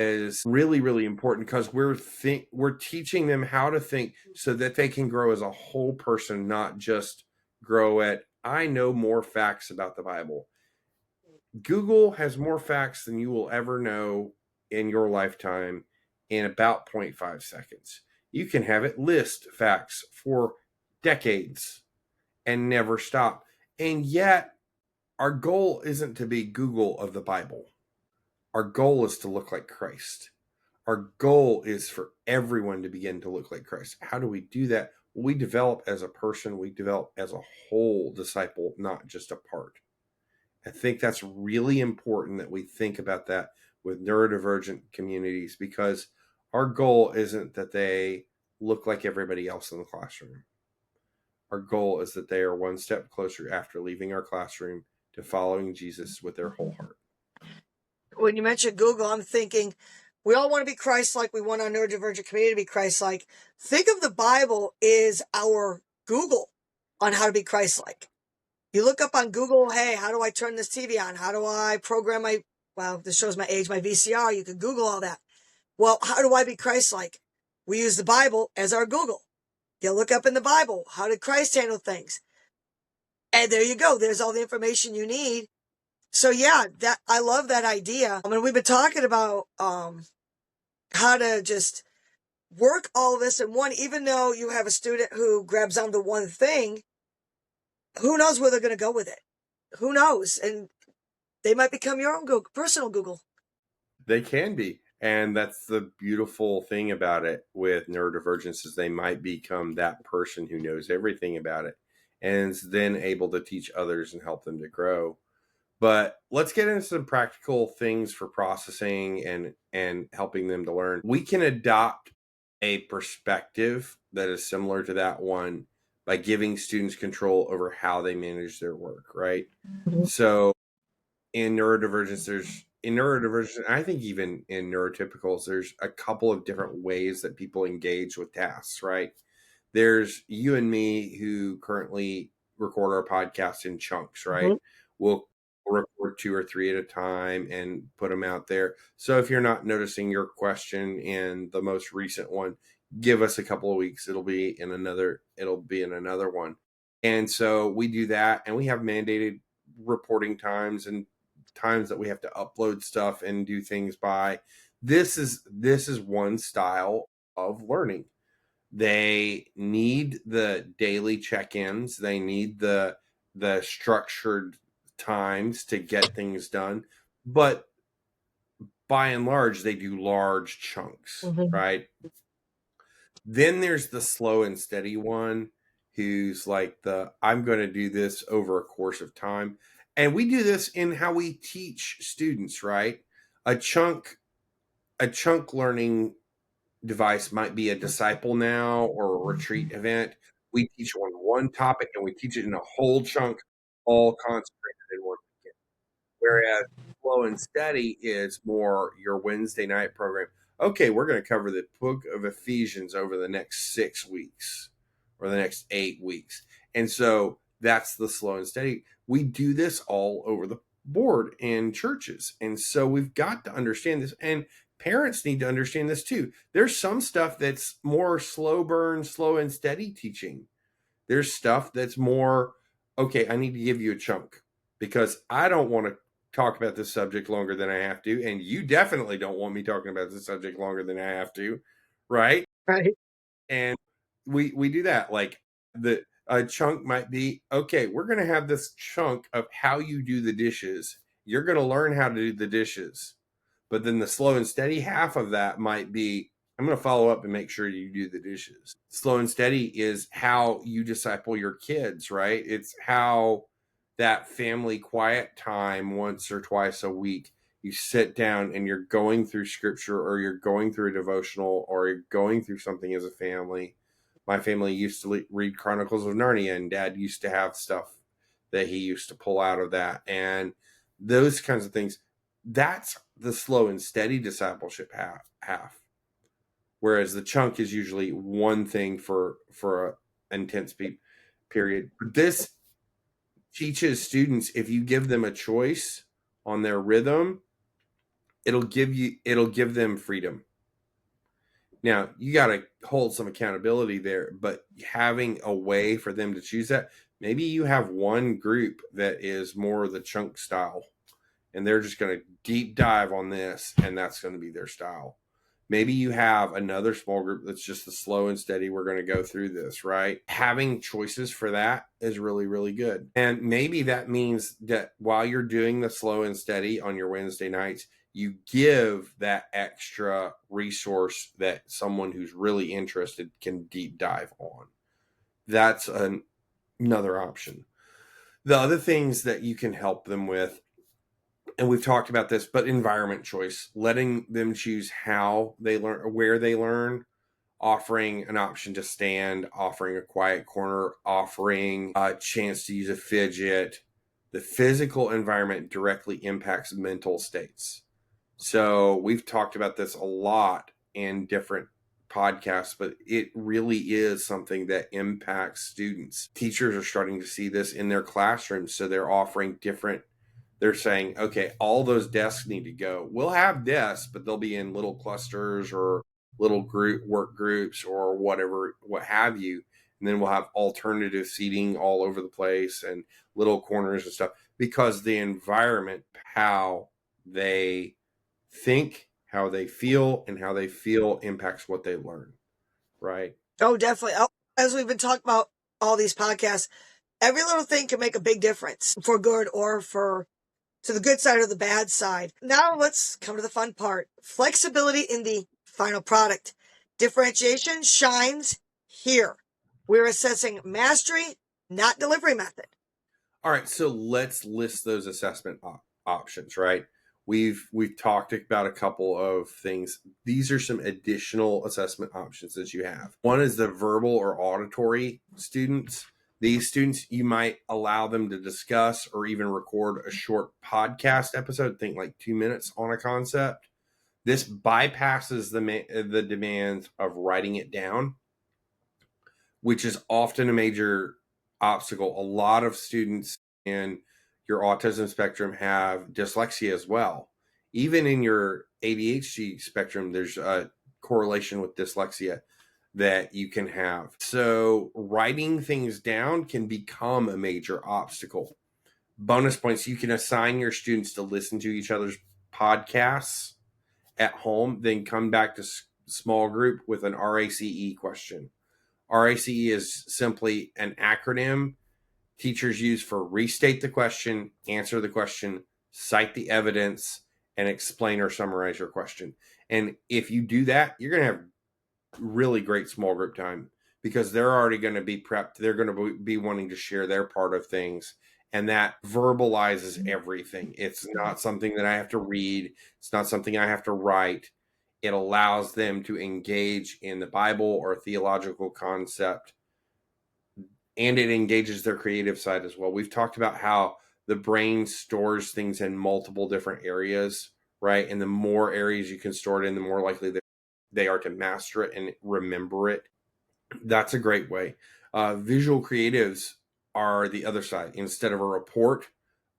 is really, really important because we're teaching them how to think so that they can grow as a whole person, not just grow at, I know more facts about the Bible. Google has more facts than you will ever know in your lifetime in about 0.5 seconds. You can have it list facts for decades and never stop. And yet, our goal isn't to be Google of the Bible. Our goal is to look like Christ. Our goal is for everyone to begin to look like Christ. How do we do that? We develop as a person, we develop as a whole disciple, not just a part. I think that's really important that we think about that with neurodivergent communities, because our goal isn't that they look like everybody else in the classroom. Our goal is that they are one step closer after leaving our classroom to following Jesus with their whole heart. When you mentioned Google, I'm thinking we all want to be Christ-like. We want our neurodivergent community to be Christ-like. Think of the Bible as our Google on how to be Christ-like. You look up on Google, hey, how do I turn this TV on? How do I program this shows my age, my VCR. You can Google all that. Well, how do I be Christ-like? We use the Bible as our Google. You look up in the Bible, how did Christ handle things? And there you go. There's all the information you need. So yeah, I love that idea. I mean, we've been talking about how to just work all this in one, even though you have a student who grabs onto one thing, who knows where they're going to go with it? Who knows? And they might become your own Google, personal Google. They can be. And that's the beautiful thing about it with neurodivergence, is they might become that person who knows everything about it and is then able to teach others and help them to grow. But let's get into some practical things for processing and helping them to learn. We can adopt a perspective that is similar to that one by giving students control over how they manage their work, right? Mm-hmm. So in neurodivergence, I think even in neurotypicals, there's a couple of different ways that people engage with tasks, right? There's you and me who currently record our podcast in chunks, right? Mm-hmm. We'll record 2 or 3 at a time and put them out there. So if you're not noticing your question in the most recent one, give us a couple of weeks. It'll be in another one. And so we do that, and we have mandated reporting times and times that we have to upload stuff and do things by. This is one style of learning. They need the daily check-ins. They need the structured times to get things done. But by and large, they do large chunks, right? Then there's the slow and steady one who's like I'm going to do this over a course of time. And we do this in how we teach students, right? A chunk learning device might be a disciple now or a retreat event. We teach on one topic and we teach it in a whole chunk, all concentrated in one weekend. Whereas slow and steady is more your Wednesday night program. Okay, we're going to cover the book of Ephesians over the next 6 weeks or the next 8 weeks. And so that's the slow and steady. We do this all over the board in churches. And so we've got to understand this. And parents need to understand this too. There's some stuff that's more slow burn, slow and steady teaching. There's stuff that's more, okay, I need to give you a chunk because I don't want to talk about this subject longer than I have to. And you definitely don't want me talking about this subject longer than I have to. Right. Right. And we do that. Like a chunk might be, okay, we're going to have this chunk of how you do the dishes. You're going to learn how to do the dishes. But then the slow and steady half of that might be, I'm going to follow up and make sure you do the dishes. Slow and steady is how you disciple your kids, right? It's how that family quiet time once or twice a week, you sit down and you're going through scripture or you're going through a devotional or you're going through something as a family. My family used to read Chronicles of Narnia, and Dad used to have stuff that he used to pull out of that. And those kinds of things, that's the slow and steady discipleship half. Whereas the chunk is usually one thing for a intense period. But this teaches students, if you give them a choice on their rhythm, it'll give them freedom. Now, you got to hold some accountability there, but having a way for them to choose that, maybe you have one group that is more the chunk style and they're just going to deep dive on this and that's going to be their style. Maybe you have another small group that's just the slow and steady. We're going to go through this, right? Having choices for that is really, really good. And maybe that means that while you're doing the slow and steady on your Wednesday nights, you give that extra resource that someone who's really interested can deep dive on. That's another option. The other things that you can help them with, and we've talked about this, but environment choice, letting them choose how they learn, where they learn, offering an option to stand, offering a quiet corner, offering a chance to use a fidget. The physical environment directly impacts mental states. So we've talked about this a lot in different podcasts, but it really is something that impacts students. Teachers are starting to see this in their classrooms. So they're offering they're saying, okay, all those desks need to go. We'll have desks, but they'll be in little clusters or little work groups or whatever, what have you. And then we'll have alternative seating all over the place and little corners and stuff, because the environment, how they think, how they feel, and how they feel impacts what they learn, right? Oh, definitely. As we've been talking about all these podcasts, every little thing can make a big difference for good or to the good side or the bad side. Now let's come to the fun part. Flexibility in the final product. Differentiation shines here. We're assessing mastery, not delivery method. All right, so let's list those assessment options, right? We've talked about a couple of things. These are some additional assessment options that you have. One is the verbal or auditory students. These students, you might allow them to discuss or even record a short podcast episode, think like 2 minutes on a concept. This bypasses the demands of writing it down, which is often a major obstacle. A lot of students in your autism spectrum have dyslexia as well. Even in your ADHD spectrum, there's a correlation with dyslexia that you can have. So writing things down can become a major obstacle. Bonus points, you can assign your students to listen to each other's podcasts at home, then come back to small group with an RACE question. RACE is simply an acronym teachers use for restate the question, answer the question, cite the evidence, and explain or summarize your question. And if you do that, you're going to have really great small group time because they're already going to be prepped. They're going to be wanting to share their part of things. And that verbalizes everything. It's not something that I have to read. It's not something I have to write. It allows them to engage in the Bible or a theological concept, and it engages their creative side as well. We've talked about how the brain stores things in multiple different areas, right? And the more areas you can store it in, the more likely they are to master it and remember it. That's a great way. Visual creatives are the other side. Instead of a report,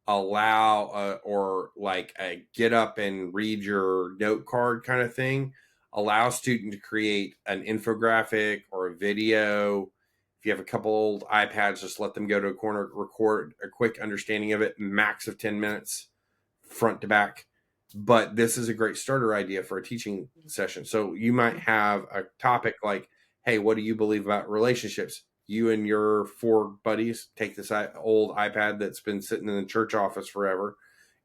allow or like a get up and read your note card kind of thing. Allow student to create an infographic or a video. If you have a couple old iPads, just let them go to a corner, record a quick understanding of it, max of 10 minutes, front to back. But this is a great starter idea for a teaching session. So you might have a topic like, hey, what do you believe about relationships? You and your 4 buddies take this old iPad that's been sitting in the church office forever,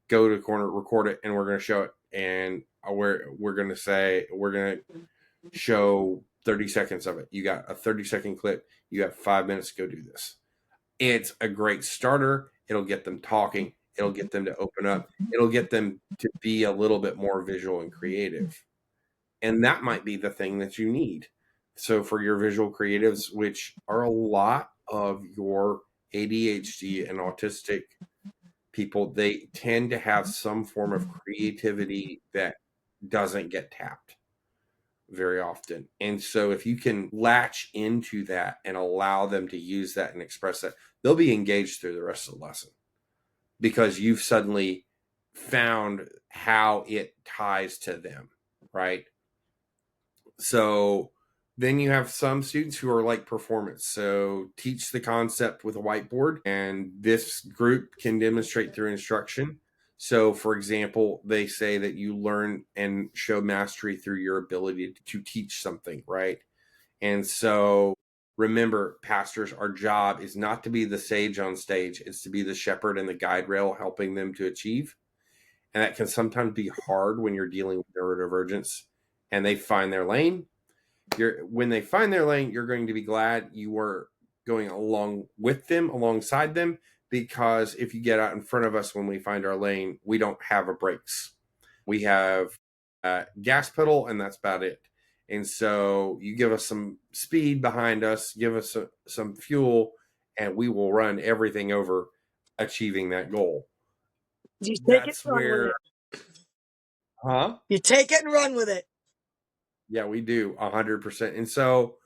go to the corner, record it, and we're going to show it. And we're going to show 30 seconds of it. You got a 30-second clip. You have 5 minutes to go do this. It's a great starter. It'll get them talking. It'll get them to open up. It'll get them to be a little bit more visual and creative. And that might be the thing that you need. So for your visual creatives, which are a lot of your ADHD and autistic people, they tend to have some form of creativity that doesn't get tapped very often. And so if you can latch into that and allow them to use that and express that, they'll be engaged through the rest of the lesson because you've suddenly found how it ties to them, right? So then you have some students who are like performance. So teach the concept with a whiteboard, and this group can demonstrate through instruction. So, for example, they say that you learn and show mastery through your ability to teach something, right? And so remember, pastors, our job is not to be the sage on stage. It's to be the shepherd and the guide rail helping them to achieve. And that can sometimes be hard when you're dealing with neurodivergence and they find their lane. When they find their lane, you're going to be glad you were going along with them, alongside them, because if you get out in front of us when we find our lane, we don't have a brakes. We have a gas pedal, and that's about it. And so you give us some speed behind us, give us some fuel, and we will run everything over achieving that goal. You take That's it and run with where, it. huh? You take it and run with it. Yeah, we do 100%. And so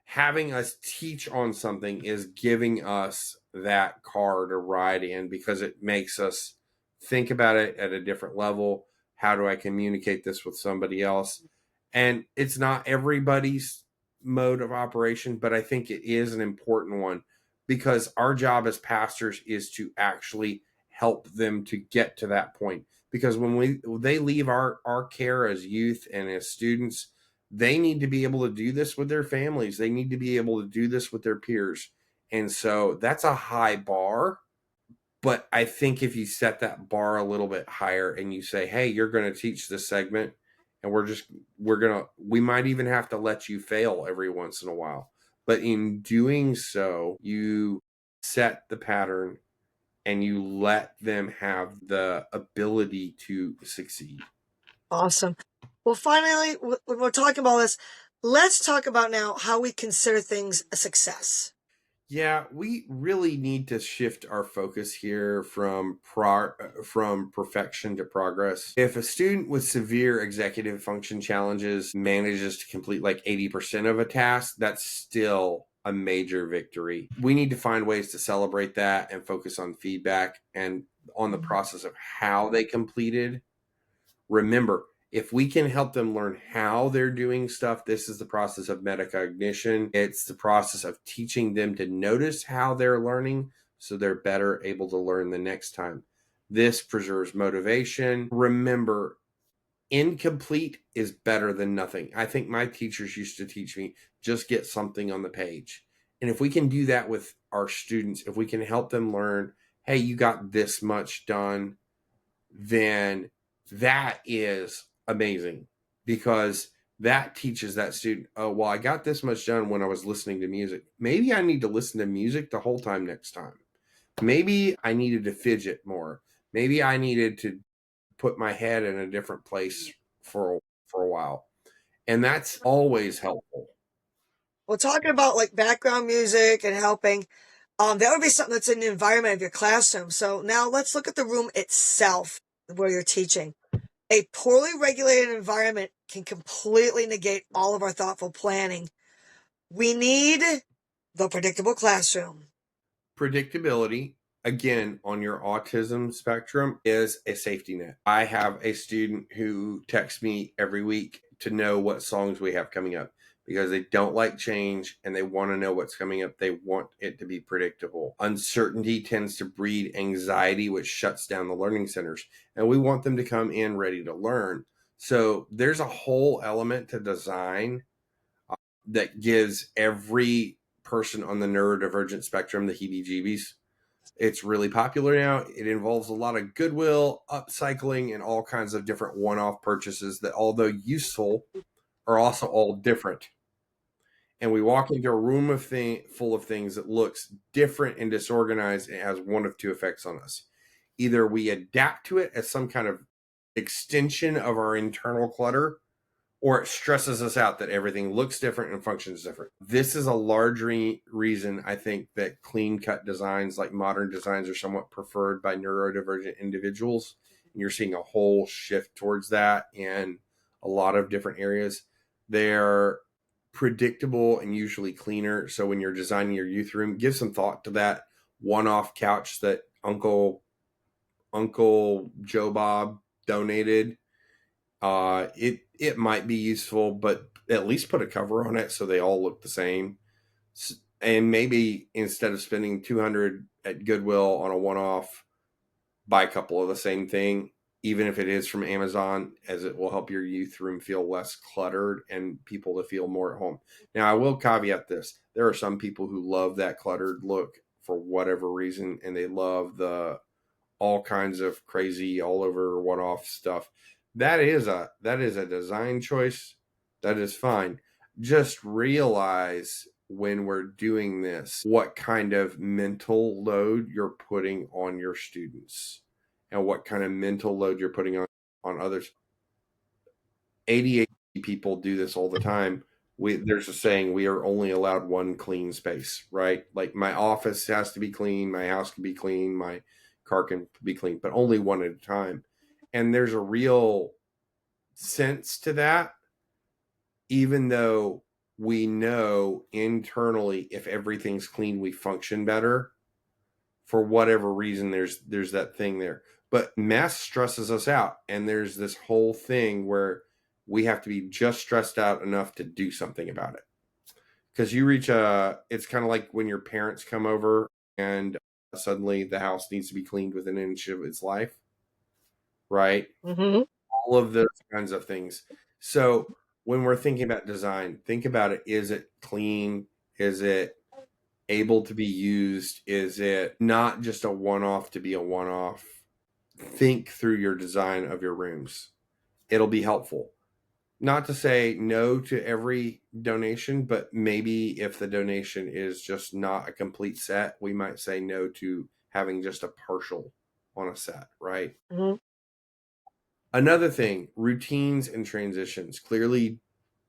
having us teach on something is giving us that car to ride in because it makes us think about it at a different level. How do I communicate this with somebody else? And it's not everybody's mode of operation, but I think it is an important one because our job as pastors is to actually help them to get to that point. Because when they leave our care as youth and as students, they need to be able to do this with their families. They need to be able to do this with their peers. And so that's a high bar. But I think if you set that bar a little bit higher and you say, hey, you're going to teach this segment and we might even have to let you fail every once in a while. But in doing so, you set the pattern and you let them have the ability to succeed. Awesome. Well, finally, when we're talking about this, let's talk about now how we consider things a success. Yeah, we really need to shift our focus here from perfection to progress. If a student with severe executive function challenges manages to complete like 80% of a task, that's still a major victory. We need to find ways to celebrate that and focus on feedback and on the process of how they completed. Remember, if we can help them learn how they're doing stuff, this is the process of metacognition. It's the process of teaching them to notice how they're learning so they're better able to learn the next time. This preserves motivation. Remember, incomplete is better than nothing. I think my teachers used to teach me just get something on the page. And if we can do that with our students, if we can help them learn, hey, you got this much done, then that is amazing, because that teaches that student, oh, well, I got this much done when I was listening to music. Maybe I need to listen to music the whole time next time. Maybe I needed to fidget more. Maybe I needed to put my head in a different place for a while. And that's always helpful. Well, talking about like background music and helping, that would be something that's in the environment of your classroom. So now let's look at the room itself where you're teaching. A poorly regulated environment can completely negate all of our thoughtful planning. We need the predictable classroom. Predictability, again, on your autism spectrum, is a safety net. I have a student who texts me every week to know what songs we have coming up, because they don't like change and they want to know what's coming up. They want it to be predictable. Uncertainty tends to breed anxiety, which shuts down the learning centers. And we want them to come in ready to learn. So there's a whole element to design that gives every person on the neurodivergent spectrum the heebie-jeebies. It's really popular now. It involves a lot of goodwill, upcycling, and all kinds of different one-off purchases that, although useful, are also all different. And we walk into a room full of things that looks different and disorganized, and it has one of two effects on us. Either we adapt to it as some kind of extension of our internal clutter, or it stresses us out that everything looks different and functions different. This is a large reason I think that clean cut designs, like modern designs, are somewhat preferred by neurodivergent individuals. And you're seeing a whole shift towards that in a lot of different areas. They're predictable and usually cleaner. So when you're designing your youth room, give some thought to that one-off couch that Uncle Joe Bob donated. It might be useful, but at least put a cover on it so they all look the same. And maybe instead of spending $200 at Goodwill on a one-off, buy a couple of the same thing, even if it is from Amazon, as it will help your youth room feel less cluttered and people to feel more at home. Now, I will caveat this. There are some people who love that cluttered look for whatever reason, and they love the all kinds of crazy all over one-off stuff. That is a design choice. That is fine. Just realize when we're doing this what kind of mental load you're putting on your students and what kind of mental load you're putting on others. ADHD people do this all the time. There's a saying, we are only allowed one clean space, right? Like my office has to be clean, my house can be clean, my car can be clean, but only one at a time. And there's a real sense to that, even though we know internally if everything's clean, we function better. For whatever reason, there's that thing there. But mess stresses us out. And there's this whole thing where we have to be just stressed out enough to do something about it. Because it's kind of like when your parents come over and suddenly the house needs to be cleaned within an inch of its life, right? Mm-hmm. All of those kinds of things. So when we're thinking about design, think about it. Is it clean? Is it able to be used? Is it not just a one-off to be a one-off? Think through your design of your rooms. It'll be helpful. Not to say no to every donation, but maybe if the donation is just not a complete set, we might say no to having just a partial on a set, right? Mm-hmm. Another thing, routines and transitions. Clearly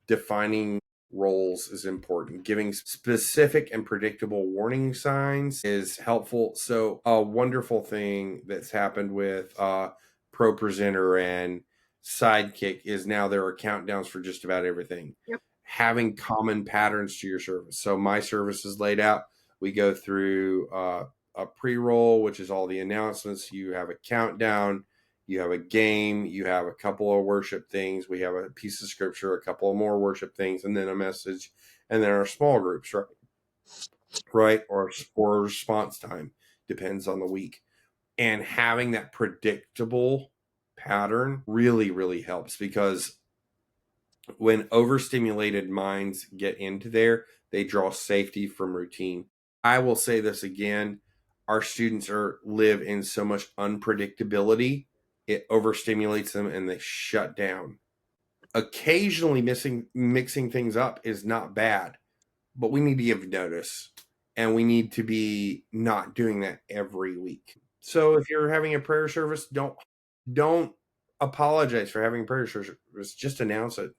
defining roles is important. Giving specific and predictable warning signs is helpful. So a wonderful thing that's happened with Pro Presenter and Sidekick is now there are countdowns for just about everything. Yep. Having common patterns to your service. So my service is laid out. We go through a pre-roll, which is all the announcements. You have a countdown. You have a game, you have a couple of worship things, we have a piece of scripture, a couple of more worship things, and then a message, and then our small groups, right? Or response time. depends on the week. And having that predictable pattern really, really helps, because when overstimulated minds get into there, they draw safety from routine. I will say this again, our students live in so much unpredictability, it overstimulates them and they shut down. Occasionally mixing things up is not bad, but we need to give notice, and we need to be not doing that every week. So if you're having a prayer service, don't apologize for having a prayer service. Just announce it.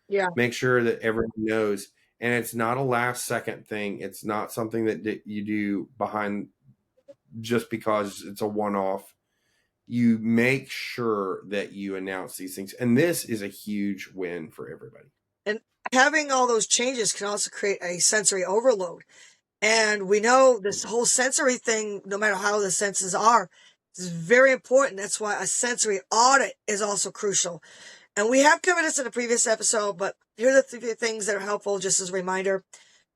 Yeah. Make sure that everyone knows. And it's not a last second thing. It's not something that you do behind just because it's a one off. You make sure that you announce these things. And this is a huge win for everybody. And having all those changes can also create a sensory overload. And we know this whole sensory thing, no matter how the senses are, is very important. That's why a sensory audit is also crucial. And we have covered this in a previous episode, but here are the three things that are helpful just as a reminder.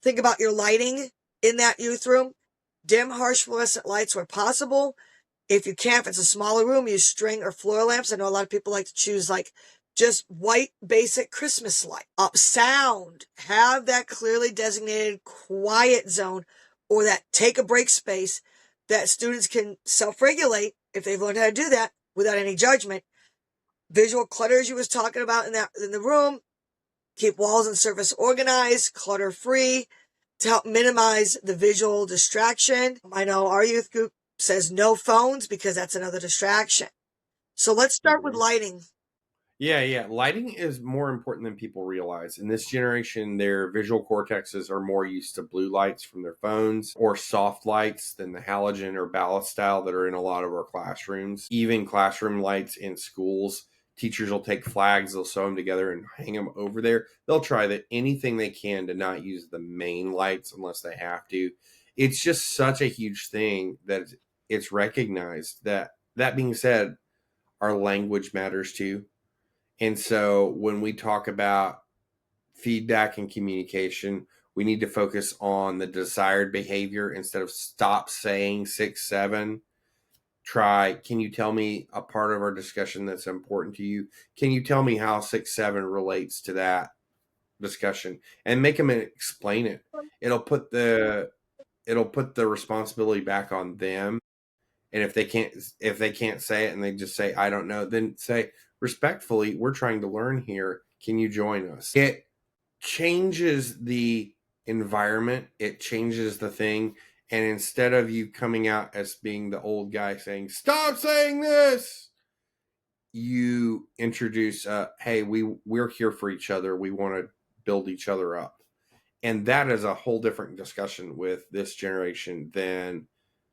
Think about your lighting in that youth room. Dim, harsh fluorescent lights where possible. If you can't, if it's a smaller room, use string or floor lamps. I know a lot of people like to choose like just white basic Christmas light. Sound, have that clearly designated quiet zone or that take a break space that students can self-regulate if they've learned how to do that without any judgment. Visual clutter, as you was talking about in the room, keep walls and surface organized, clutter free to help minimize the visual distraction. I know our youth group says no phones because that's another distraction. So let's start with lighting. Yeah. Lighting is more important than people realize. In this generation, their visual cortexes are more used to blue lights from their phones or soft lights than the halogen or ballast style that are in a lot of our classrooms. Even classroom lights in schools, teachers will take flags, they'll sew them together and hang them over there. They'll try anything they can to not use the main lights unless they have to. It's just such a huge thing that it's recognized. That being said, our language matters too. And so when we talk about feedback and communication, we need to focus on the desired behavior instead of stop saying 6, 7. Try, can you tell me a part of our discussion that's important to you? Can you tell me how 6, 7 relates to that discussion? And make them explain it. It'll put the responsibility back on them. And if they can't say it and they just say, I don't know, then say, respectfully, we're trying to learn here. Can you join us? It changes the environment. It changes the thing. And instead of you coming out as being the old guy saying, stop saying this, you introduce, hey, we're here for each other. We want to build each other up. And that is a whole different discussion with this generation than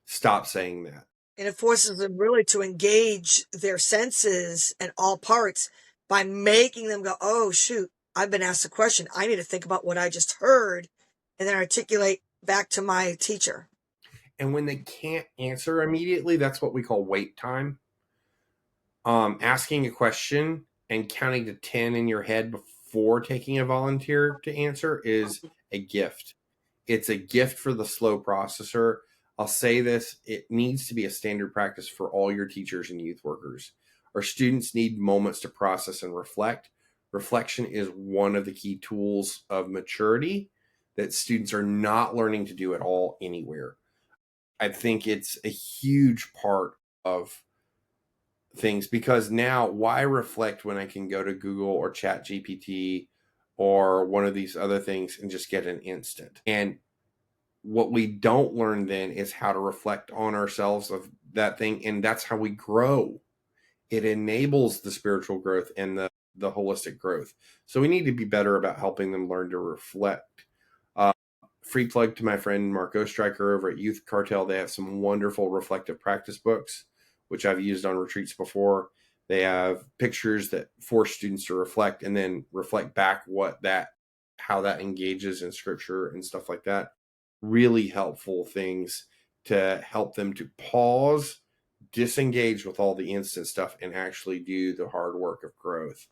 stop saying that. And it forces them really to engage their senses and all parts by making them go, oh, shoot, I've been asked a question. I need to think about what I just heard and then articulate back to my teacher. And when they can't answer immediately, that's what we call wait time. Asking a question and counting to 10 in your head before taking a volunteer to answer is a gift. It's a gift for the slow processor. I'll say this, it needs to be a standard practice for all your teachers and youth workers. Our students need moments to process and reflect. Reflection is one of the key tools of maturity that students are not learning to do at all anywhere. I think it's a huge part of things, because now why reflect when I can go to Google or Chat GPT or one of these other things and just get an instant? And what we don't learn then is how to reflect on ourselves of that thing. And that's how we grow. It enables the spiritual growth and the holistic growth. So we need to be better about helping them learn to reflect. Free plug to my friend Mark Oestreicher over at Youth Cartel. They have some wonderful reflective practice books, which I've used on retreats before. They have pictures that force students to reflect and then reflect back how that engages in scripture and stuff like that. Really helpful things to help them to pause, disengage with all the instant stuff, and actually do the hard work of growth.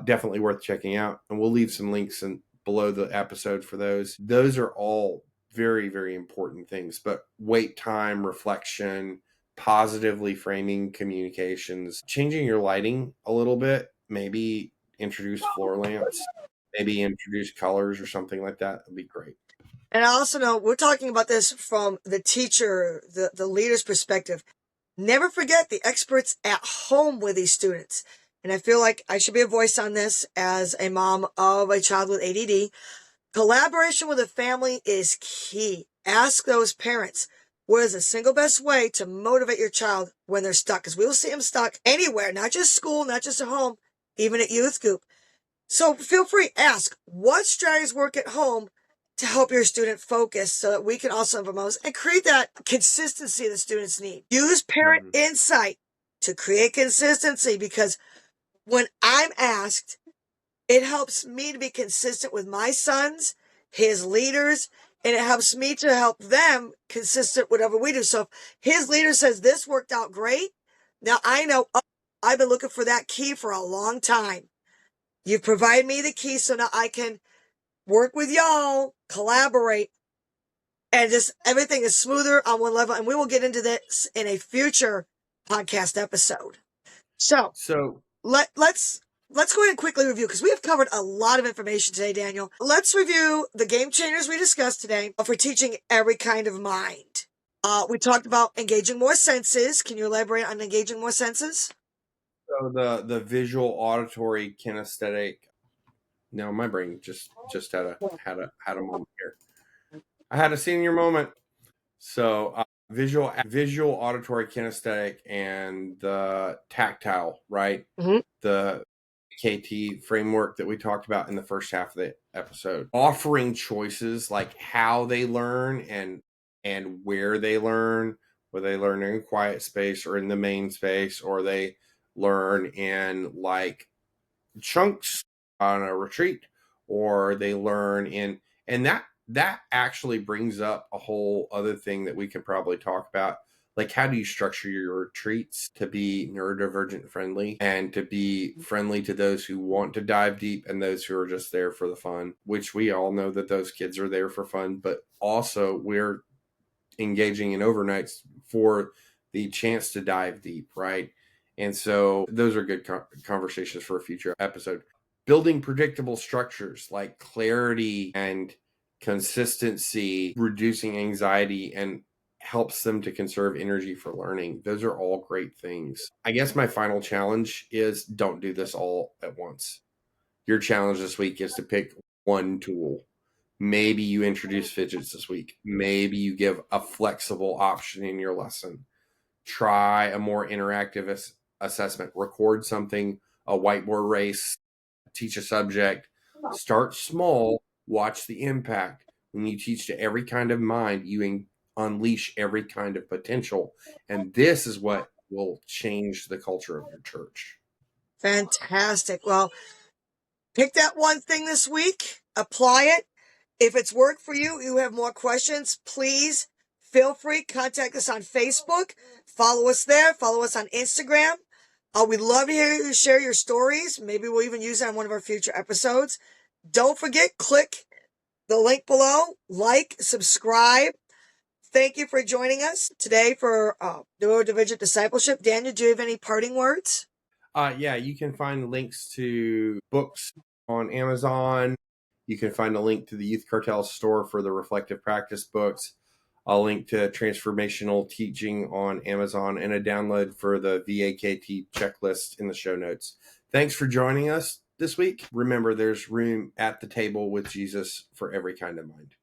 Definitely worth checking out. And we'll leave some links below the episode for those. Those are all very, very important things. But wait time, reflection, positively framing communications, changing your lighting a little bit, maybe introduce floor lamps, maybe introduce colors or something like that. Would be great. And I also know we're talking about this from the teacher, the leader's perspective. Never forget the experts at home with these students. And I feel like I should be a voice on this as a mom of a child with ADD. Collaboration with a family is key. Ask those parents, what is the single best way to motivate your child when they're stuck? Because we will see them stuck anywhere, not just school, not just at home, even at youth group. So feel free, ask what strategies work at home to help your student focus so that we can also implement those and create that consistency the students need. Use parent insight to create consistency, because when I'm asked, it helps me to be consistent with my sons, his leaders, and it helps me to help them consistent whatever we do. So if his leader says this worked out great, now I know, oh, I've been looking for that key for a long time. You've provided me the key, so now I can work with y'all, collaborate, and just everything is smoother on one level. And we will get into this in a future podcast episode. So let's go ahead and quickly review, because we have covered a lot of information today, Daniel. Let's review the game changers we discussed today for teaching every kind of mind. We talked about engaging more senses. Can you elaborate on engaging more senses? So the visual, auditory, kinesthetic. No, my brain just had a moment here. I had a senior moment. So visual, auditory, kinesthetic, and the tactile, right? Mm-hmm. The KT framework that we talked about in the first half of the episode, offering choices like how they learn and where they learn, whether they learn in quiet space or in the main space, or they learn in like chunks on a retreat, or they learn in, and that actually brings up a whole other thing that we could probably talk about. Like, how do you structure your retreats to be neurodivergent friendly and to be friendly to those who want to dive deep and those who are just there for the fun, which we all know that those kids are there for fun, but also we're engaging in overnights for the chance to dive deep, right? And so those are good conversations for a future episode. Building predictable structures like clarity and consistency, reducing anxiety, and helps them to conserve energy for learning. Those are all great things. I guess my final challenge is don't do this all at once. Your challenge this week is to pick one tool. Maybe you introduce Fidgets this week. Maybe you give a flexible option in your lesson. Try a more interactive assessment. Record something, a whiteboard race, teach a subject. Start small, watch the impact. When you teach to every kind of mind, you unleash every kind of potential. And this is what will change the culture of your church. Fantastic. Well, pick that one thing this week, apply it. If it's worked for you, you have more questions, please feel free, contact us on Facebook, follow us there, follow us on Instagram. We'd love to hear you share your stories. Maybe we'll even use it on one of our future episodes. Don't forget, click the link below, like, subscribe. Thank you for joining us today for Neurodivergent Discipleship. Daniel, do you have any parting words? Yeah, you can find links to books on Amazon. You can find a link to the Youth Cartel store for the reflective practice books, a link to transformational teaching on Amazon, and a download for the VAKT checklist in the show notes. Thanks for joining us this week. Remember, there's room at the table with Jesus for every kind of mind.